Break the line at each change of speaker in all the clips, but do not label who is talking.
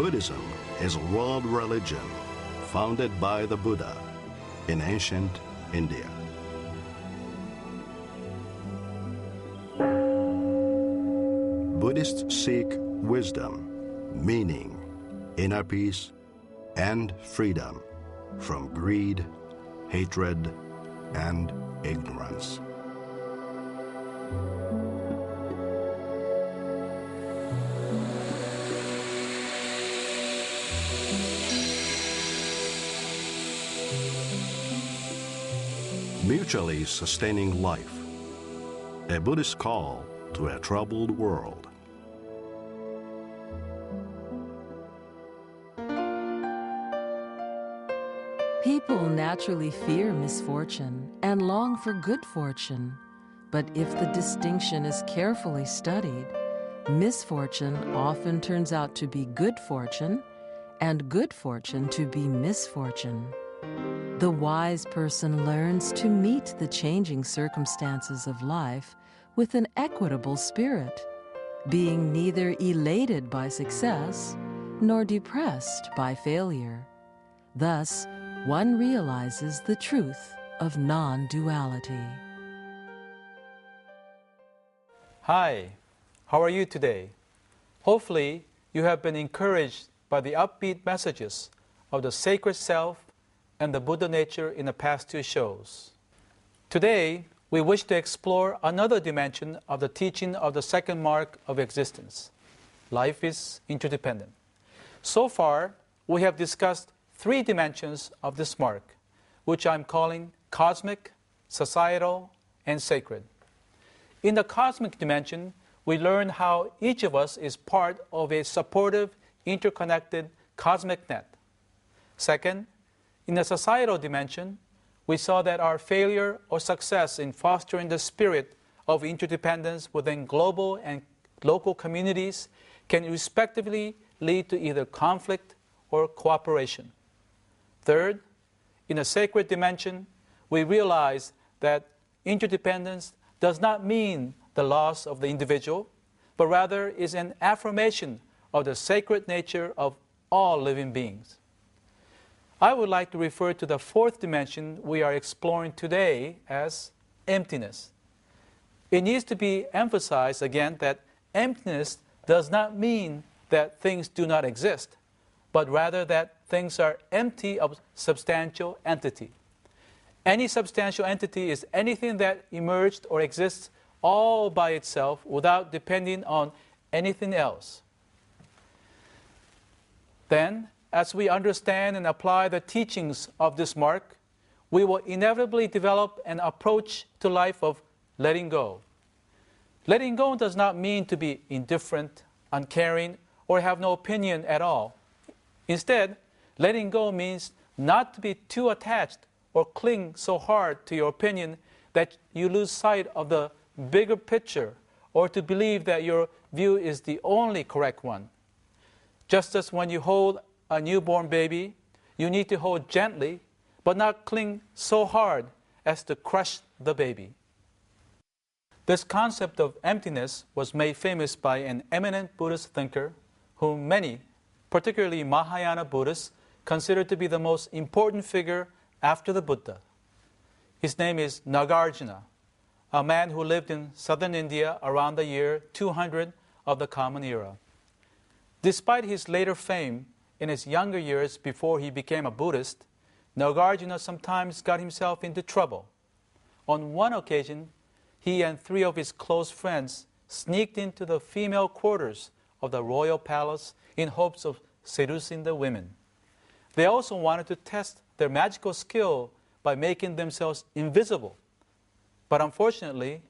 Buddhism is a world religion founded by the Buddha in ancient India. Buddhists seek wisdom, meaning, inner peace, and freedom from greed, hatred, and ignorance. Mutually sustaining life, a Buddhist call to a troubled world.
People naturally fear misfortune and long for good fortune. But if the distinction is carefully studied, misfortune often turns out to be good fortune, and good fortune to be misfortune. The wise person learns to meet the changing circumstances of life with an equitable spirit, being neither elated by success nor depressed by failure. Thus, one realizes the truth of non-duality.
Hi, how are you today? Hopefully, you have been encouraged by the upbeat messages of the sacred self and the Buddha nature in the past two shows. Today, we wish to explore another dimension of the teaching of the second mark of existence. Life is interdependent. So far, we have discussed three dimensions of this mark, which I'm calling cosmic, societal, and sacred. In the cosmic dimension, we learn how each of us is part of a supportive, interconnected cosmic net. Second, in the societal dimension, we saw that our failure or success in fostering the spirit of interdependence within global and local communities can respectively lead to either conflict or cooperation. Third, in the sacred dimension, we realize that interdependence does not mean the loss of the individual, but rather is an affirmation of the sacred nature of all living beings. I would like to refer to the fourth dimension we are exploring today as emptiness. It needs to be emphasized again that emptiness does not mean that things do not exist, but rather that things are empty of substantial entity. Any substantial entity is anything that emerged or exists all by itself without depending on anything else. Then, as we understand and apply the teachings of this mark, we will inevitably develop an approach to life of letting go. Letting go does not mean to be indifferent, uncaring, or have no opinion at all. Instead, letting go means not to be too attached or cling so hard to your opinion that you lose sight of the bigger picture, or to believe that your view is the only correct one. Just as when you hold a newborn baby, you need to hold gently, but not cling so hard as to crush the baby. This concept of emptiness was made famous by an eminent Buddhist thinker whom many, particularly Mahayana Buddhists, consider to be the most important figure after the Buddha. His name is Nagarjuna, a man who lived in southern India around the year 200 of the Common Era. Despite his later fame, in his younger years before he became a Buddhist, Nagarjuna sometimes got himself into trouble. On one occasion, he and three of his close friends sneaked into the female quarters of the royal palace in hopes of seducing the women. They also wanted to test their magical skill by making themselves invisible. But unfortunately,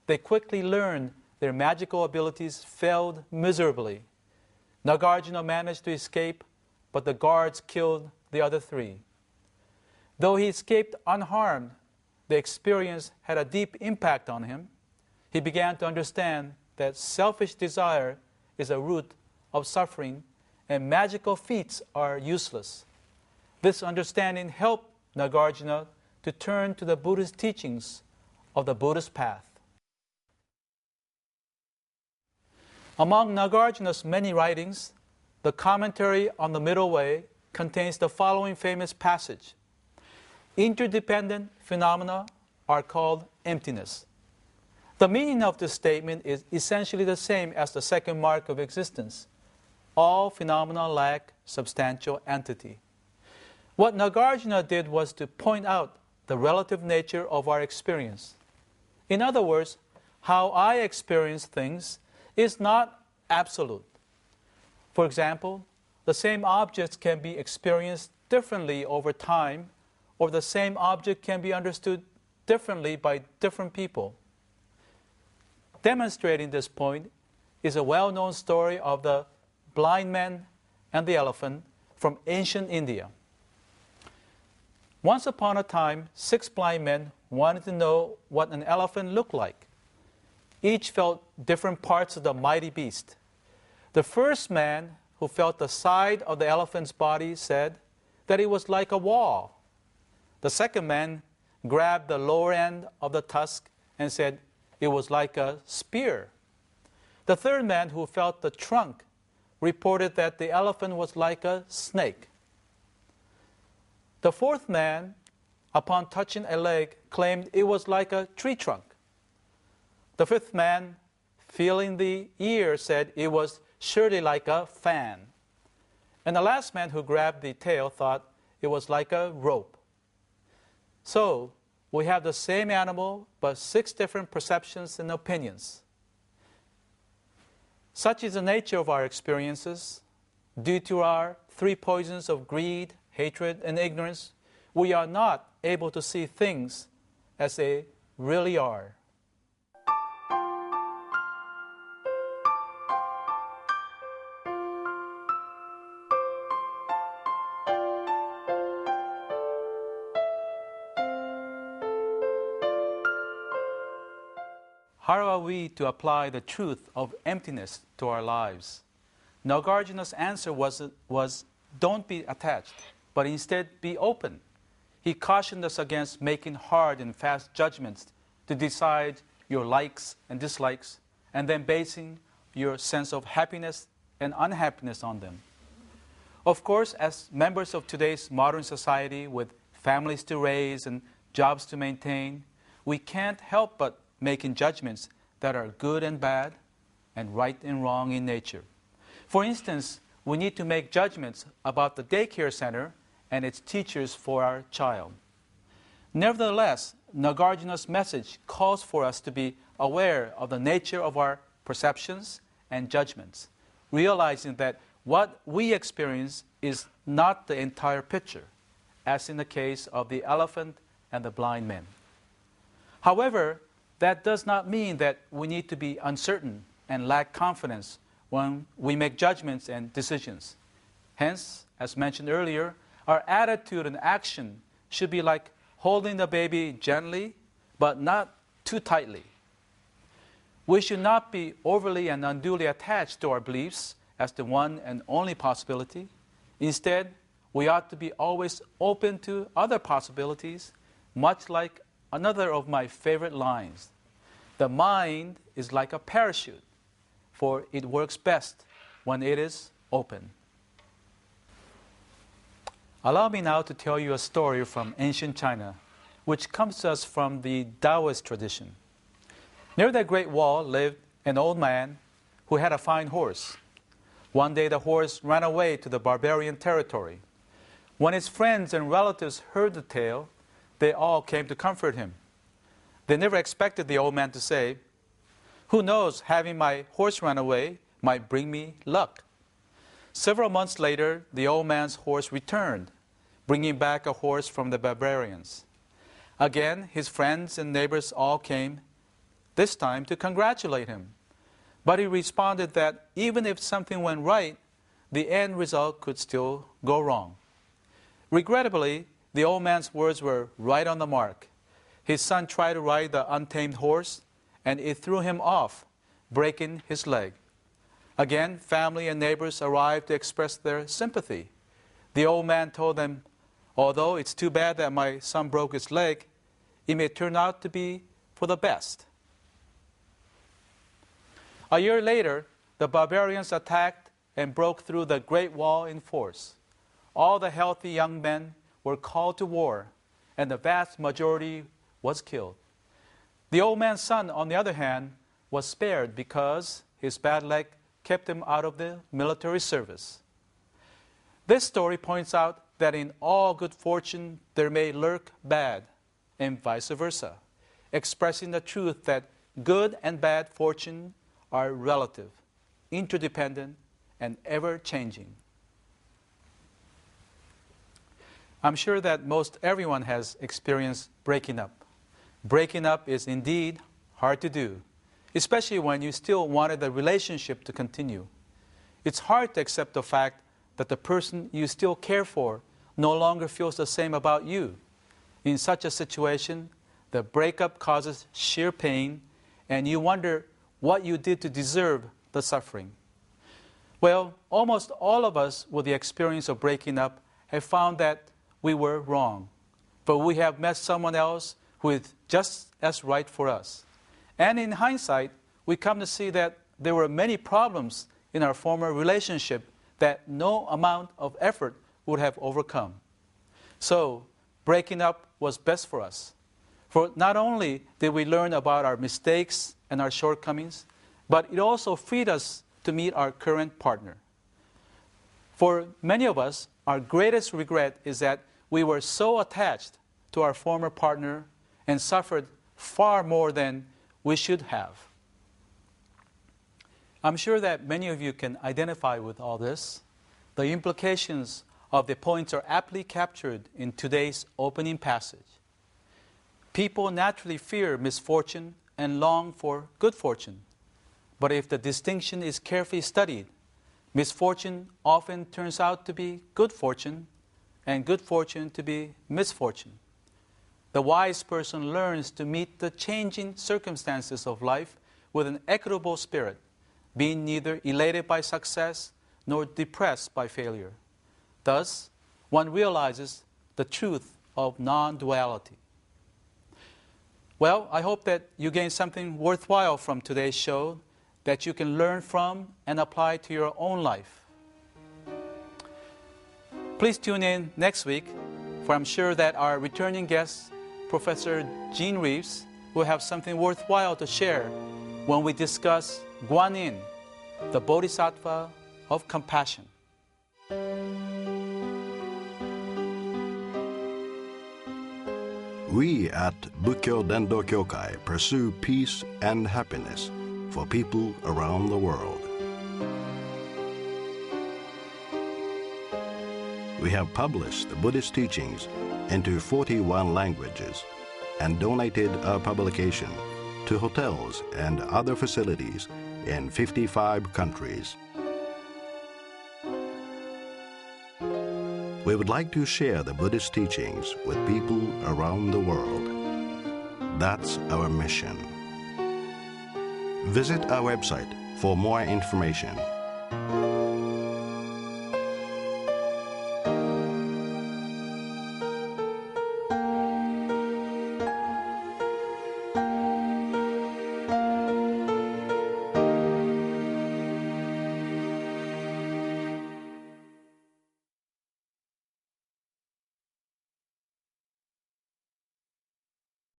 they quickly learned their magical abilities failed miserably. Nagarjuna managed to escape, but the guards killed the other three. Though he escaped unharmed, the experience had a deep impact on him. He began to understand that selfish desire is a root of suffering and magical feats are useless. This understanding helped Nagarjuna to turn to the Buddhist teachings of the Buddhist path. Among Nagarjuna's many writings, the commentary on the Middle Way contains the following famous passage. Interdependent phenomena are called emptiness. The meaning of this statement is essentially the same as the second mark of existence. All phenomena lack substantial entity. What Nagarjuna did was to point out the relative nature of our experience. In other words, how I experience things is not absolute. For example, the same objects can be experienced differently over time, or the same object can be understood differently by different people. Demonstrating this point is a well-known story of the blind man and the elephant from ancient India. Once upon a time, 6 blind men wanted to know what an elephant looked like. Each felt different parts of the mighty beast. The first man, who felt the side of the elephant's body, said that it was like a wall. The second man grabbed the lower end of the tusk and said it was like a spear. The third man, who felt the trunk, reported that the elephant was like a snake. The fourth man, upon touching a leg, claimed it was like a tree trunk. The fifth man, feeling the ear, said it was surely like a fan. And the last man, who grabbed the tail, thought it was like a rope. So, we have the same animal, but 6 different perceptions and opinions. Such is the nature of our experiences. Due to our 3 poisons of greed, hatred, and ignorance, we are not able to see things as they really are. How are we to apply the truth of emptiness to our lives? Nagarjuna's answer was don't be attached, but instead be open. He cautioned us against making hard and fast judgments to decide your likes and dislikes, and then basing your sense of happiness and unhappiness on them. Of course, as members of today's modern society with families to raise and jobs to maintain, we can't help but making judgments that are good and bad and right and wrong in nature. For instance, we need to make judgments about the daycare center and its teachers for our child. Nevertheless, Nagarjuna's message calls for us to be aware of the nature of our perceptions and judgments, realizing that what we experience is not the entire picture, as in the case of the elephant and the blind man. However, that does not mean that we need to be uncertain and lack confidence when we make judgments and decisions. Hence, as mentioned earlier, our attitude and action should be like holding the baby gently, but not too tightly. We should not be overly and unduly attached to our beliefs as the one and only possibility. Instead, we ought to be always open to other possibilities, much like another of my favorite lines. The mind is like a parachute, for it works best when it is open. Allow me now to tell you a story from ancient China, which comes to us from the Taoist tradition. Near the Great Wall lived an old man who had a fine horse. One day the horse ran away to the barbarian territory. When his friends and relatives heard the tale, they all came to comfort him. They never expected the old man to say, "Who knows, having my horse run away might bring me luck." Several months later, the old man's horse returned, bringing back a horse from the barbarians. Again, his friends and neighbors all came, this time to congratulate him. But he responded that even if something went right, the end result could still go wrong. Regrettably, the old man's words were right on the mark. His son tried to ride the untamed horse, and it threw him off, breaking his leg. Again, family and neighbors arrived to express their sympathy. The old man told them, "Although it's too bad that my son broke his leg, it may turn out to be for the best." A year later, the barbarians attacked and broke through the Great Wall in force. All the healthy young men were called to war, and the vast majority was killed. The old man's son, on the other hand, was spared because his bad leg kept him out of the military service. This story points out that in all good fortune there may lurk bad, and vice versa, expressing the truth that good and bad fortune are relative, interdependent, and ever-changing. I'm sure that most everyone has experienced breaking up. Breaking up is indeed hard to do, especially when you still wanted the relationship to continue. It's hard to accept the fact that the person you still care for no longer feels the same about you. In such a situation, the breakup causes sheer pain, and you wonder what you did to deserve the suffering. Well, almost all of us with the experience of breaking up have found that we were wrong, but we have met someone else who is just as right for us. And in hindsight, we come to see that there were many problems in our former relationship that no amount of effort would have overcome. So, breaking up was best for us. For not only did we learn about our mistakes and our shortcomings, but it also freed us to meet our current partner. For many of us, our greatest regret is that we were so attached to our former partner and suffered far more than we should have. I'm sure that many of you can identify with all this. The implications of the points are aptly captured in today's opening passage. People naturally fear misfortune and long for good fortune. But if the distinction is carefully studied, misfortune often turns out to be good fortune, and good fortune to be misfortune. The wise person learns to meet the changing circumstances of life with an equitable spirit, being neither elated by success nor depressed by failure. Thus, one realizes the truth of non-duality. Well, I hope that you gain something worthwhile from today's show that you can learn from and apply to your own life. Please tune in next week, for I'm sure that our returning guest, Professor Gene Reeves, will have something worthwhile to share when we discuss Guanyin, the Bodhisattva of compassion.
We at Bukkyo Dendo Kyokai pursue peace and happiness for people around the world. We have published the Buddhist teachings into 41 languages and donated our publication to hotels and other facilities in 55 countries. We would like to share the Buddhist teachings with people around the world. That's our mission. Visit our website for more information.